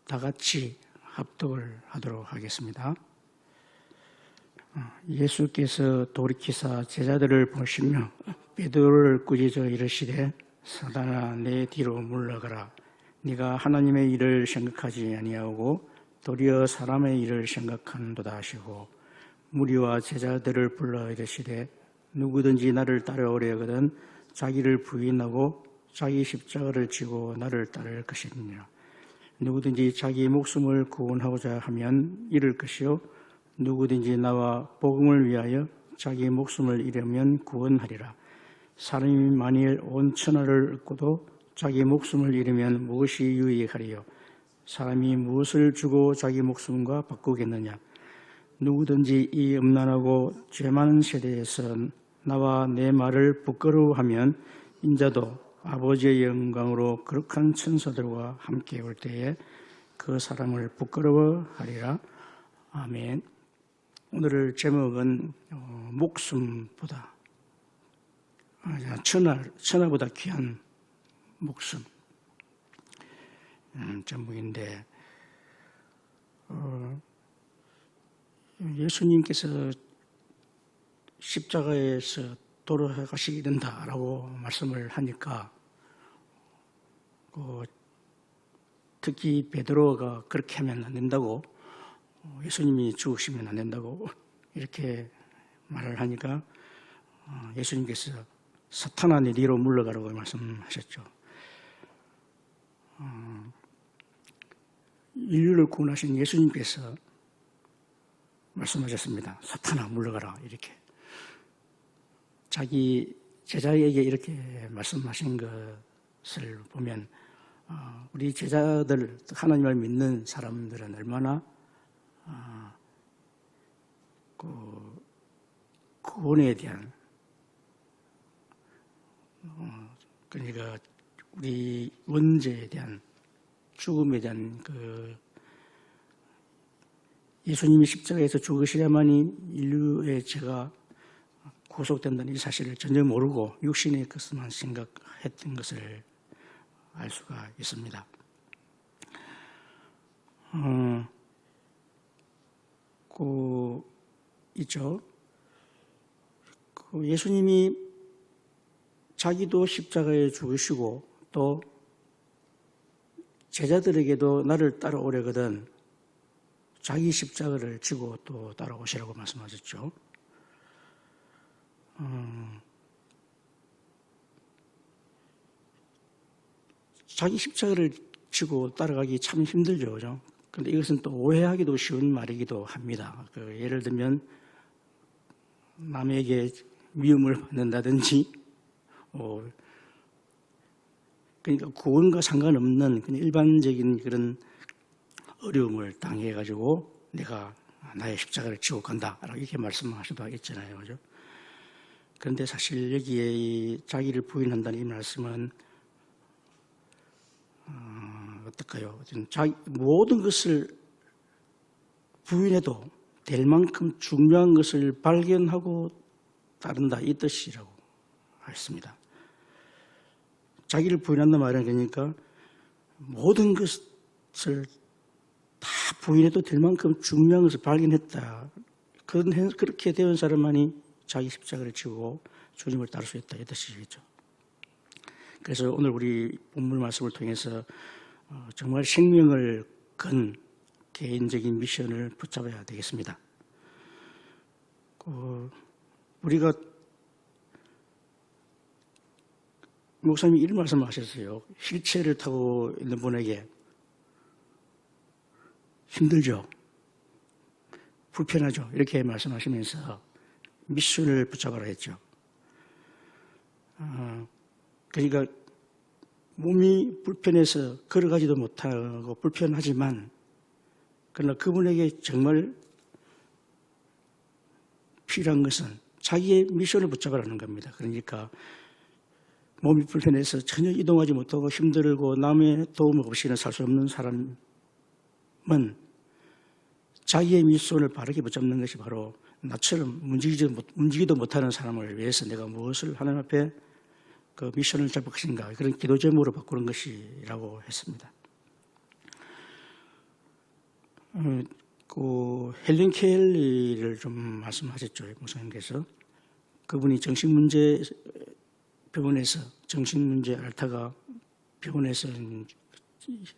다 같이 합독을 하도록 하겠습니다. 예수께서 돌이키사 제자들을 보시며 베드로를 꾸짖어 이르시되 사단아 내 뒤로 물러가라. 네가 하나님의 일을 생각하지 아니하고 도리어 사람의 일을 생각하는도다 하시고 무리와 제자들을 불러 이르시되 누구든지 나를 따라오려거든 자기를 부인하고 자기 십자가를 지고 나를 따를 것이니라. 누구든지 자기 목숨을 구원하고자 하면 잃을 것이요 누구든지 나와 복음을 위하여 자기 목숨을 잃으면 구원하리라. 사람이 만일 온 천하를 얻고도 자기 목숨을 잃으면 무엇이 유익하리요? 사람이 무엇을 주고 자기 목숨과 바꾸겠느냐? 누구든지 이 음란하고 죄 많은 세대에서 나와 내 말을 부끄러워하면 인자도 아버지의 영광으로 거룩한 천사들과 함께 올 때에 그 사람을 부끄러워하리라. 아멘. 오늘 제목은 목숨보다 천하보다 귀한 목숨 제목인데 예수님께서 십자가에서 돌아가시게 된다라고 말씀을 하니까 특히 베드로가 그렇게 하면 안 된다고 예수님이 죽으시면 안 된다고 이렇게 말을 하니까 예수님께서 사탄아 네 뒤로 물러가라고 말씀하셨죠. 인류를 구원하신 예수님께서 말씀하셨습니다. 사탄아 물러가라 이렇게. 자기 제자에게 이렇게 말씀하신 것을 보면 우리 제자들, 하나님을 믿는 사람들은 얼마나 구원에 대한 그러니까 우리 원죄에 대한 죽음에 대한 예수님이 십자가에서 죽으셔야만이 인류의 죄가 구속된다는 이 사실을 전혀 모르고 육신의 것만 생각했던 것을 알 수가 있습니다. 있죠. 예수님이 자기도 십자가에 죽으시고 또 제자들에게도 나를 따라오려거든 자기 십자가를 지고 또 따라오시라고 말씀하셨죠. 자기 십자가를 지고 따라가기 참 힘들죠. 그죠? 그런데 이것은 또 오해하기도 쉬운 말이기도 합니다. 예를 들면 남에게 미움을 받는다든지 그러니까 구원과 상관없는 그냥 일반적인 그런 어려움을 당해가지고 내가 나의 십자가를 지고 간다라고 이렇게 말씀하셔도 하겠잖아요. 그죠? 그런데 사실 여기에 이 자기를 부인한다는 이 말씀은 어떨까요? 모든 것을 부인해도 될 만큼 중요한 것을 발견하고 따른다 이 뜻이라고 했습니다. 자기를 부인한다는 말은 그러니까 모든 것을 다 부인해도 될 만큼 중요한 것을 발견했다. 그렇게 되는 사람만이 자기 십자가를 지고 주님을 따를 수 있다 이 뜻이겠죠. 그래서 오늘 우리 본문 말씀을 통해서 정말 생명을 건 개인적인 미션을 붙잡아야 되겠습니다. 우리가 목사님이 이런 말씀을 하셨어요. 휠체어를 타고 있는 분에게 힘들죠? 불편하죠? 이렇게 말씀하시면서 미션을 붙잡아라 했죠. 그러니까 몸이 불편해서 걸어가지도 못하고 불편하지만 그러나 그분에게 정말 필요한 것은 자기의 미션을 붙잡으라는 겁니다. 그러니까 몸이 불편해서 전혀 이동하지 못하고 힘들고 남의 도움 없이는 살 수 없는 사람은 자기의 미션을 바르게 붙잡는 것이 바로 나처럼 움직이지도 못하는 사람을 위해서 내가 무엇을 하나님 앞에 그 미션을 잡을 것인가 그런 기도 제목으로 바꾸는 것이라고 했습니다. 그 헬렌 켈리를 좀 말씀하셨죠, 목사님께서. 그분이 병원에서 정신문제 앓다가 병원에서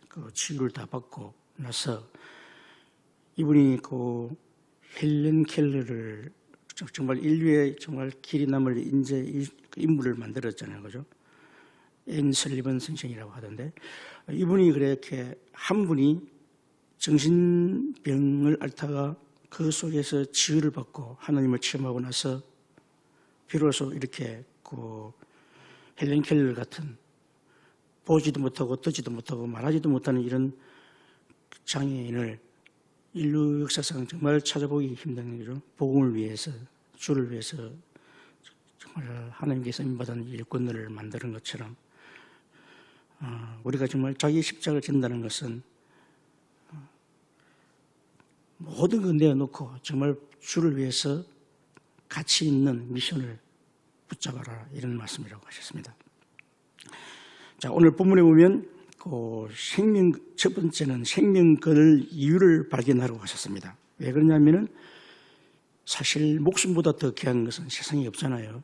그 치료를 다 받고 나서 이분이 그 헬렌 켈러를 정말 인류의 정말 길이 남을 인물을 만들었잖아요, 그죠? 앤 설리번 선생이라고 하던데, 이분이 그렇게 한 분이 정신병을 앓다가 그 속에서 치유를 받고 하나님을 체험하고 나서 비로소 이렇게 그 헬렌 켈러 같은 보지도 못하고 듣지도 못하고 말하지도 못하는 이런 장애인을 인류 역사상 정말 찾아보기 힘든 거죠. 복음을 위해서, 주를 위해서 정말 하나님께서 임받은 일꾼들을 만드는 것처럼 우리가 정말 자기 십자가를 진다는 것은 모든 걸 내어놓고 정말 주를 위해서 가치 있는 미션을 붙잡아라, 이런 말씀이라고 하셨습니다. 자, 오늘 본문에 보면 첫 번째는 생명권을 이유를 발견하라고 하셨습니다. 왜 그러냐면은 사실 목숨보다 더 귀한 것은 세상에 없잖아요.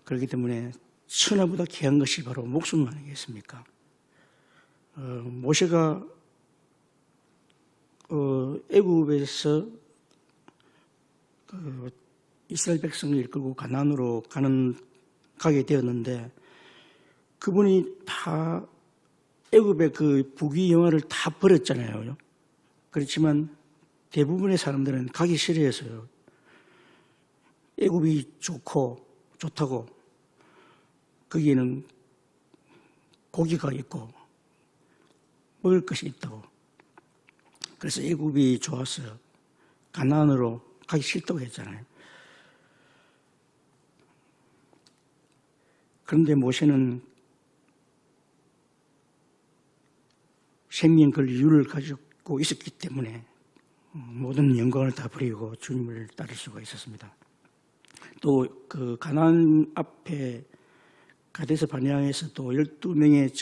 그렇기 때문에 천하보다 귀한 것이 바로 목숨 아니겠습니까? 모세가 애굽에서 이스라엘 백성을 이끌고 가나안으로 가게 되었는데, 그분이 다 애굽의 그 부귀 영화를 다 버렸잖아요. 그렇지만 대부분의 사람들은 가기 싫어해서요. 애굽이 좋다고, 거기에는 고기가 있고 먹을 것이 있다고, 그래서 애굽이 좋아서 가나안으로 가기 싫다고 했잖아요. 그런데 모세는 생명 그 이유를 가지고 있었기 때문에 모든 영광을 다 버리고 주님을 따를 수가 있었습니다. 또 그 가나안 앞에 가데스 바네아에서 또 12명의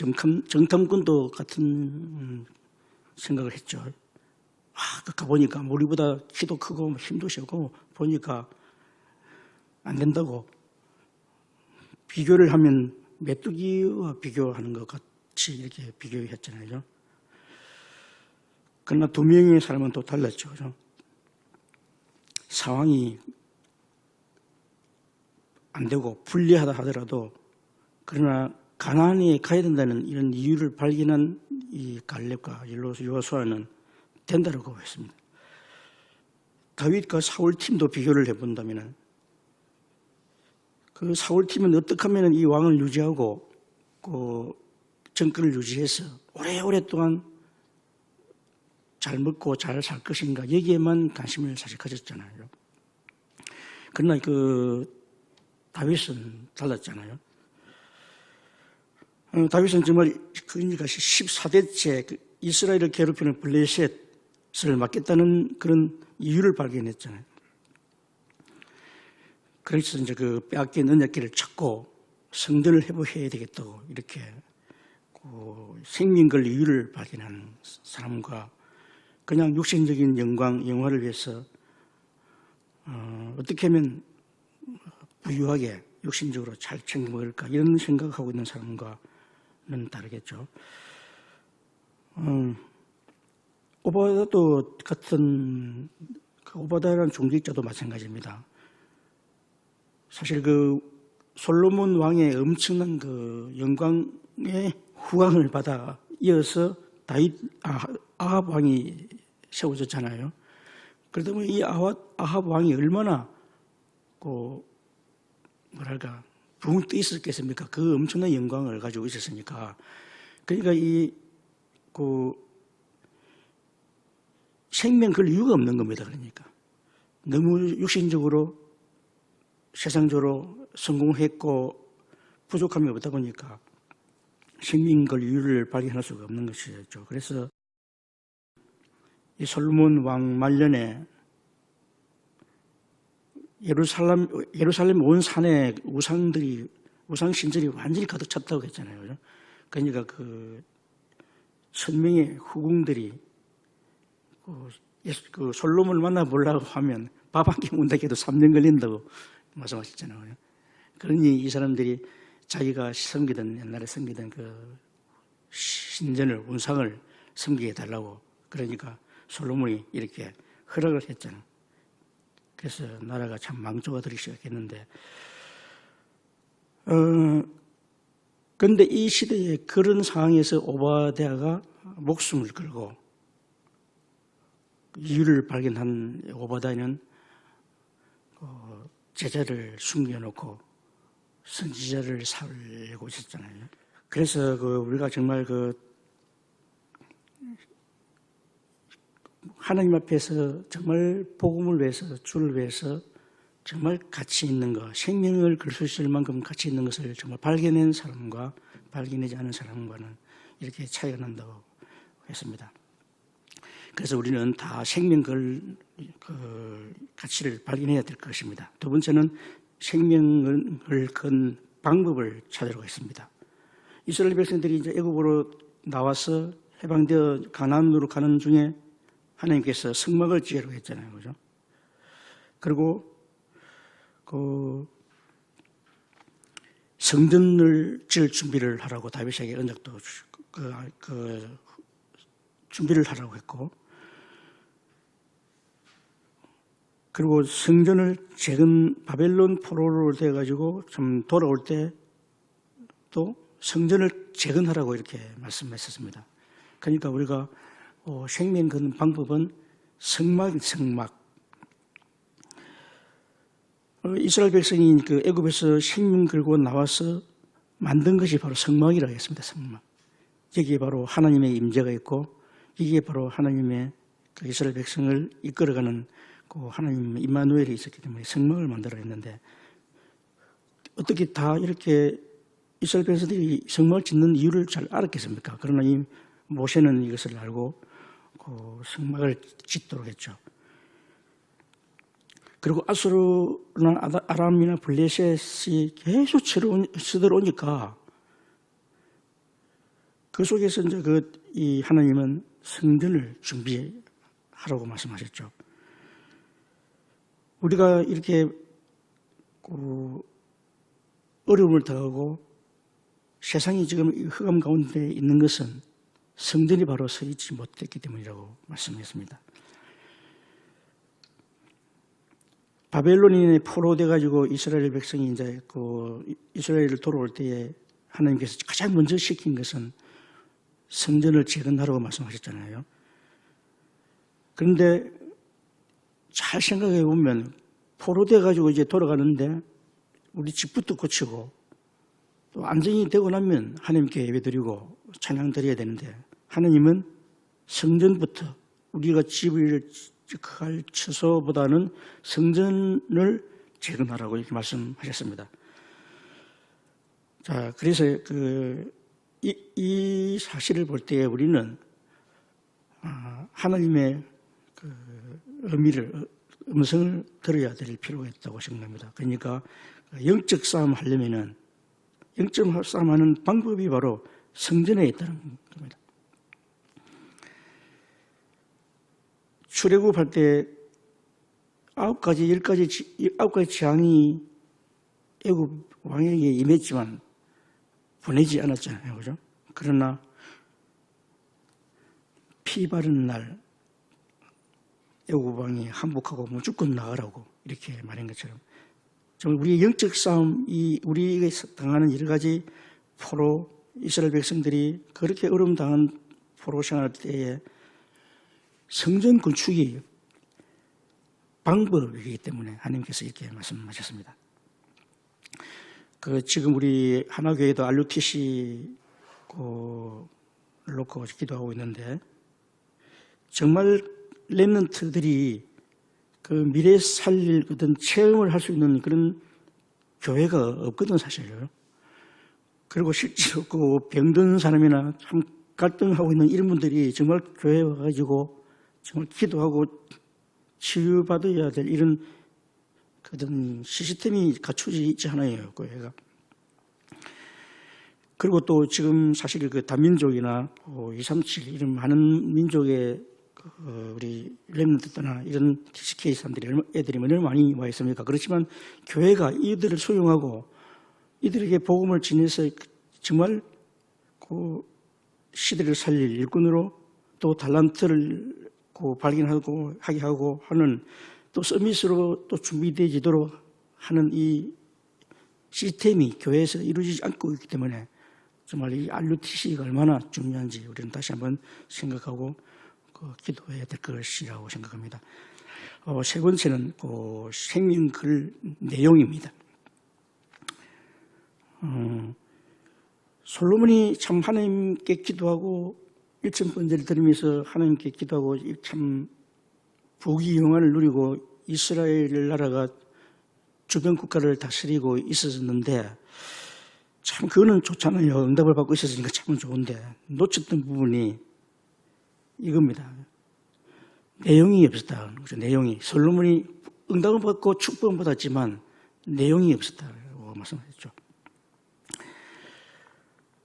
정탐꾼도 같은 생각을 했죠. 가보니까 우리보다 키도 크고 힘도 세고 보니까 안 된다고, 비교를 하면 메뚜기와 비교하는 것 같이 이렇게 비교했잖아요. 그러나 2명의 사람은 또 달랐죠. 상황이 안 되고 불리하다 하더라도, 그러나 가나안에 가야 된다는 이런 이유를 발견한 이 갈렙과 여호수아는 된다고 했습니다. 다윗과 사울 팀도 비교를 해본다면, 그 사울 팀은 어떻게 하면 이 왕을 유지하고 그 정권을 유지해서 오랫동안 잘 먹고 잘 살 것인가, 여기에만 관심을 사실 가졌잖아요. 그러나 다윗은 달랐잖아요. 다윗은 정말 그러니까 14대째 이스라엘을 괴롭히는 블레셋을 막겠다는 그런 이유를 발견했잖아요. 그래서 이제 그 빼앗긴 언약궤를 찾고 성전을 회복해야 되겠다고, 이렇게 생명걸 이유를 발견한 사람과 그냥 육신적인 영화를 위해서 어떻게 하면 부유하게 육신적으로 잘 챙겨 먹을까, 이런 생각하고 있는 사람과는 다르겠죠. 오바다도 같은, 오바다라는 종직자도 마찬가지입니다. 사실 솔로몬 왕의 엄청난 영광의 후광을 받아 이어서 아합 왕이 세워졌잖아요. 그러다 보니 이 아합 왕이 얼마나 붕 떠 있었겠습니까? 그 엄청난 영광을 가지고 있었으니까. 그러니까 생명 그 이유가 없는 겁니다. 그러니까 너무 육신적으로 세상적으로 성공했고 부족함이 없다 보니까 생명 그 이유를 발견할 수가 없는 것이었죠. 그래서 이 솔로몬 왕 말년에 예루살렘 온 산에 우상 신전이 완전히 가득 찼다고 했잖아요. 그러니까 1000명의 후궁들이 그 솔로몬을 만나보려고 하면 밥 한 끼 먹는다 해도 3년 걸린다고 말씀하셨잖아요. 그러니 이 사람들이 자기가 섬기던 옛날에 섬기던 그 신전을 운상을 섬기게 해달라고 그러니까 솔로몬이 이렇게 허락을 했잖아요. 그래서 나라가 참 망조가 들기 시작했는데 그런데 이 시대에 그런 상황에서 오바댜가 목숨을 걸고 이유를 발견한 오바댜는 제자를 숨겨놓고 선지자를 살고 있었잖아요. 그래서 우리가 정말 하나님 앞에서 정말 복음을 위해서 주를 위해서 정말 가치 있는 것, 생명을 걸 수 있을 만큼 가치 있는 것을 정말 발견한 사람과 발견하지 않은 사람과는 이렇게 차이가 난다고 했습니다. 그래서 우리는 다 생명 걸 가치를 발견해야 될 것입니다. 두 번째는 생명을 건 방법을 찾으려고 했습니다. 이스라엘 백성들이 이제 애굽으로 나와서 해방되어 가나안으로 가는 중에 하나님께서 성막을 지으라고 했잖아요, 그죠? 그리고 성전을 지을 준비를 하라고 다윗에게 언약도 준비를 하라고 했고, 그리고 성전을 바벨론 포로로 돼가지고 좀 돌아올 때 또 성전을 재건하라고 이렇게 말씀했었습니다. 그러니까 우리가 생명 건 방법은 성막. 이스라엘 백성이 애굽에서 생명 걸고 나와서 만든 것이 바로 성막이라고 했습니다. 성막. 여기에 바로 하나님의 임재가 있고, 이게 바로 하나님의 이스라엘 백성을 이끌어가는 하나님의 임마누엘이 있었기 때문에 성막을 만들어 했는데, 어떻게 다 이렇게 이스라엘 백성들이 성막을 짓는 이유를 잘 알았겠습니까? 그러나 이 모세는 이것을 알고 성막을 짓도록 했죠. 그리고 아수르나 아람이나 블레셋이 계속 쳐들어오니까 그 속에서 이제 이 하나님은 성전을 준비하라고 말씀하셨죠. 우리가 이렇게 어려움을 당하고 세상이 지금 흑암 가운데 있는 것은 성전이 바로 서 있지 못했기 때문이라고 말씀했습니다. 바벨론인에 포로돼가지고 이스라엘 백성이 이제 이스라엘을 돌아올 때에 하나님께서 가장 먼저 시킨 것은 성전을 재건하라고 말씀하셨잖아요. 그런데 잘 생각해 보면 포로돼가지고 이제 돌아가는데 우리 집부터 고치고 또 안정이 되고 나면 하나님께 예배드리고 찬양 드려야 되는데 하나님은 성전부터 우리가 집을 할 처소보다는 성전을 재건하라고 이렇게 말씀하셨습니다. 자, 그래서 이 사실을 볼 때 우리는 하나님의 음성을 들어야 될 필요가 있다고 생각합니다. 그러니까 영적 싸움 하려면은 영적 싸움하는 방법이 바로 성전에 있다는 겁니다. 출애굽할 때 9가지 재앙이 애굽 왕에게 임했지만 보내지 않았잖아요, 그죠? 그러나 피 바른 날 애굽 왕이 항복하고 무조건 나가라고 이렇게 말한 것처럼 정말 우리의 영적 싸움, 우리가 당하는 여러 가지 이스라엘 백성들이 그렇게 어려움 당한 포로 생활할 때에 성전 건축이 방법이기 때문에 하나님께서 이렇게 말씀하셨습니다. 지금 우리 하나교회도 RUTC 놓고 기도하고 있는데 정말 렘넌트들이 미래에 살릴 어떤 체험을 할 수 있는 그런 교회가 없거든, 사실은. 그리고 실제로 병든 사람이나 참 갈등하고 있는 이런 분들이 정말 교회에 와가지고 정말 기도하고 치유받아야 될 이런 그런 시스템이 갖춰져 있지 않아요, 교회가. 그리고 또 지금 사실 다민족이나 237 이런 많은 민족의 우리 렘넌트나 이런 TCK 사람들이 애들이 얼마나 많이 와 있습니까? 그렇지만 교회가 이들을 수용하고 이들에게 복음을 전해서 정말 그 시대를 살릴 일꾼으로 또 달란트를 발견하고 하게 하고 하는 또 서밋으로 또 준비되지도록 하는 이 시스템이 교회에서 이루어지지 않고 있기 때문에 정말 이 RUTC가 얼마나 중요한지 우리는 다시 한번 생각하고 기도해야 될 것이라고 생각합니다. 세 번째는 생명글 내용입니다. 솔로몬이 참 하나님께 기도하고 일천번제를 드리면서 하나님께 기도하고 참 부귀영화를 누리고 이스라엘 나라가 주변 국가를 다스리고 있었는데 참 그거는 좋잖아요. 응답을 받고 있었으니까 참 좋은데 놓쳤던 부분이 이겁니다. 내용이 없었다. 그렇죠? 내용이. 솔로몬이 응답을 받고 축복을 받았지만 내용이 없었다고 말씀하셨죠.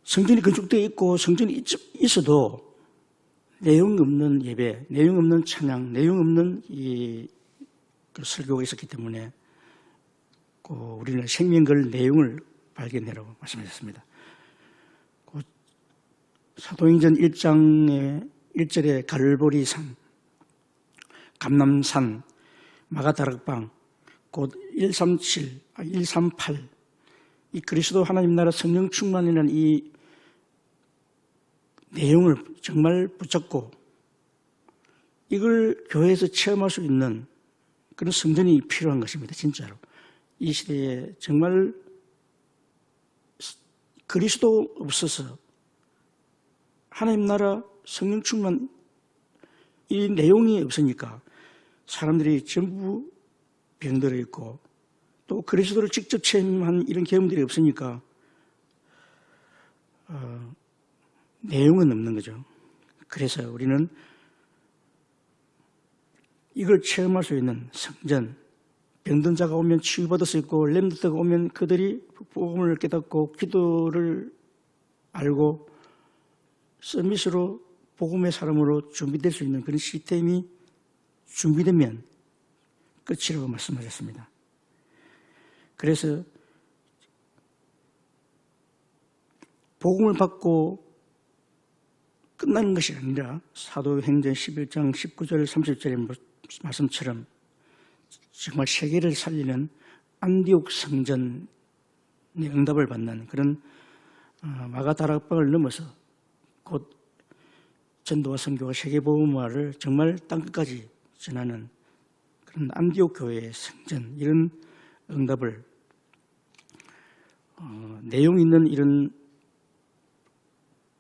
성전이 건축되어 있고 성전이 있어도 내용 없는 예배, 내용 없는 찬양, 내용 없는 설교가 있었기 때문에 우리는 생명글 내용을 발견해라고 말씀하셨습니다. 사도행전 1장의 1절에 갈보리산, 감람산, 마가다락방, 곧 137, 138, 이 그리스도 하나님 나라 성령 충만이라는 이 내용을 정말 붙잡고 이걸 교회에서 체험할 수 있는 그런 성전이 필요한 것입니다. 진짜로. 이 시대에 정말 그리스도 없어서 하나님 나라 성령 충만 이 내용이 없으니까 사람들이 전부 병들어 있고 또 그리스도를 직접 체험한 이런 경험들이 없으니까 내용은 없는 거죠. 그래서 우리는 이걸 체험할 수 있는 성전, 병든 자가 오면 치유받을 수 있고 렘넌트가 오면 그들이 복음을 깨닫고 기도를 알고 서밋으로 복음의 사람으로 준비될 수 있는 그런 시스템이 준비되면 끝이라고 말씀하셨습니다. 그래서 복음을 받고 끝나는 것이 아니라 사도행전 11장 19절 30절의 말씀처럼 정말 세계를 살리는 안디옥 성전의 응답을 받는 그런 마가다락방을 넘어서 곧 전도와 선교와 세계복음화를 정말 땅끝까지 전하는 그런 안디옥 교회의 성전 이런 응답을 내용 있는 이런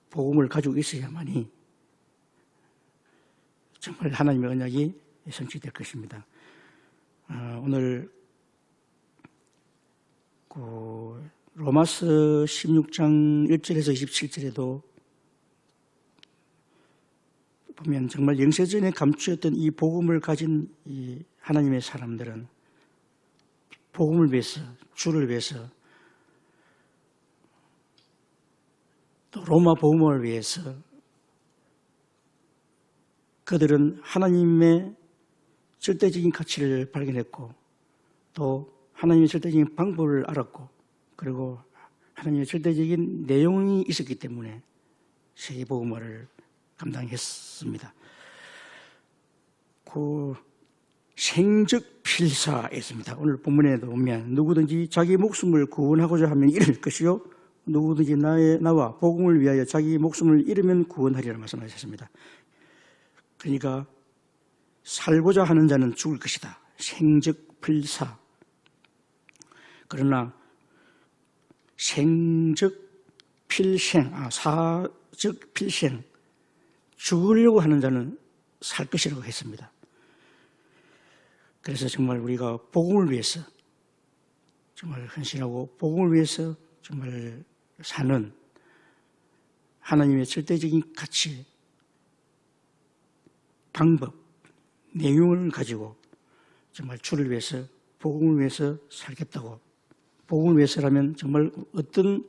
복음을 가지고 있어야만이 정말 하나님의 언약이 성취될 것입니다. 오늘 로마서 16장 1절에서 27절에도 보면 정말 영세전에 감추었던 이 복음을 가진 이 하나님의 사람들은 복음을 위해서, 주를 위해서, 또 로마 복음을 위해서 그들은 하나님의 절대적인 가치를 발견했고 또 하나님의 절대적인 방법을 알았고 그리고 하나님의 절대적인 내용이 있었기 때문에 세계복음화를 감당했습니다. 그 생적 필사에 있습니다. 오늘 본문에도 보면 누구든지 자기 목숨을 구원하고자 하면 잃을 것이요 누구든지 나와 복음을 위하여 자기 목숨을 잃으면 구원하리라 말씀하셨습니다. 그러니까 살고자 하는 자는 죽을 것이다. 생적 필사. 그러나 생적 필생, 사적 필생, 죽으려고 하는 자는 살 것이라고 했습니다. 그래서 정말 우리가 복음을 위해서 정말 헌신하고 복음을 위해서 정말 사는 하나님의 절대적인 가치, 방법, 내용을 가지고 정말 주를 위해서 복음을 위해서 살겠다고 복음을 위해서라면 정말 어떤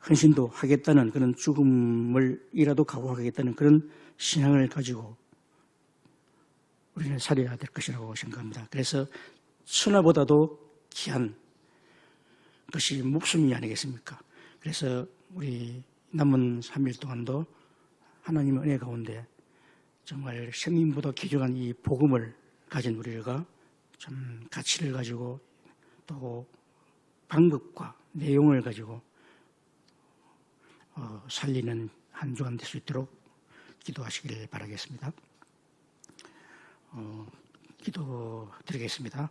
헌신도 하겠다는 그런 죽음을이라도 각오하겠다는 그런 신앙을 가지고 우리는 살아야 될 것이라고 생각합니다. 그래서 천하보다도 귀한 것이 목숨이 아니겠습니까? 그래서 우리 남은 3일 동안도 하나님의 은혜 가운데 정말 생명보다 귀중한 이 복음을 가진 우리가 좀 가치를 가지고 또 방법과 내용을 가지고 살리는 한 주간 될 수 있도록 기도하시길 바라겠습니다. 기도드리겠습니다.